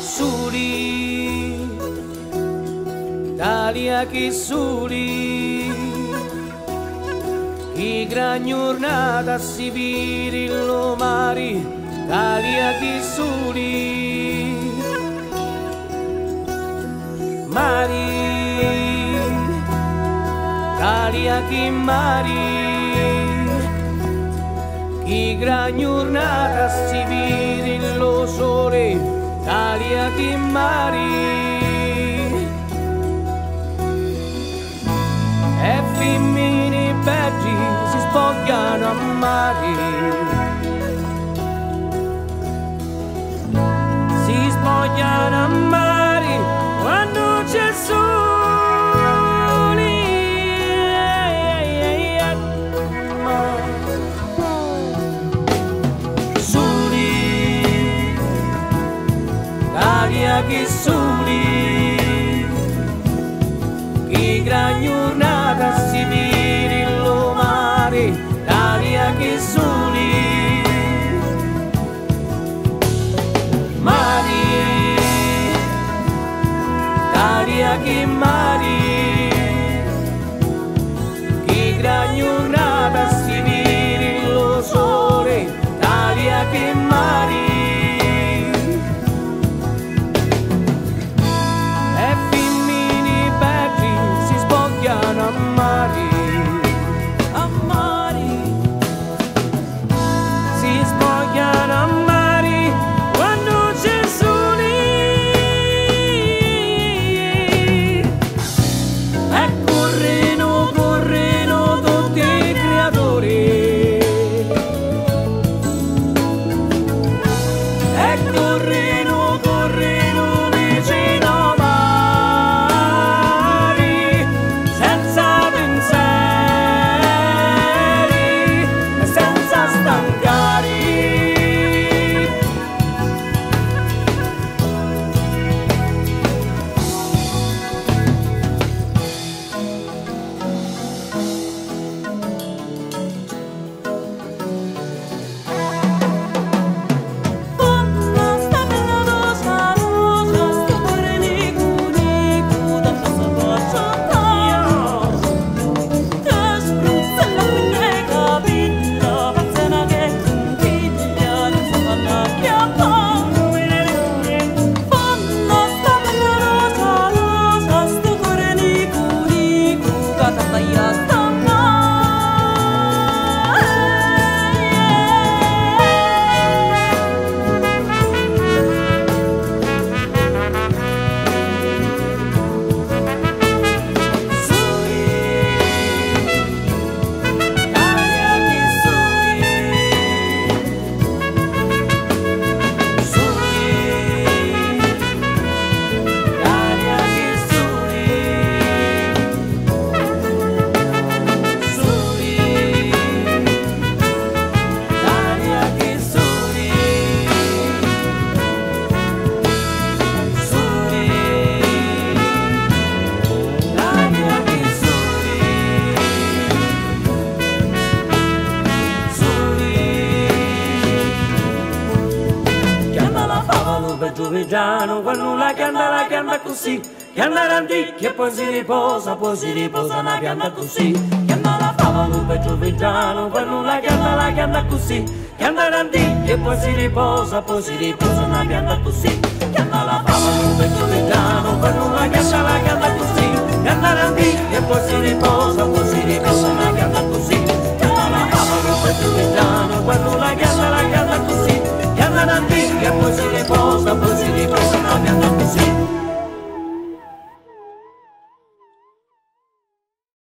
Soli, Italia che soli, chi gran giornata si viri lo mari, Italia che soli, mari, Italia che mari, chi gran giornata si viri lo sole, Italia che mari, e femmine belli si spogliano a mare, si spogliano a mare quando c'è sole. Che soli, che gran giornata si viri lo mare, l'aria che soli, mari, l'aria che mari, che gran giornata si viri lo sole, l'aria che mari. Giovigiano, quando la canta così, chiama l'antichia e poi si riposa una pianta così. Chiama la fava lupe giovigiano, quando la canta così, chiama l'antichia e poi si riposa una pianta così. Chiama la fava lupe giovigiano, quando la canta così, chiama l'antichia e poi si riposa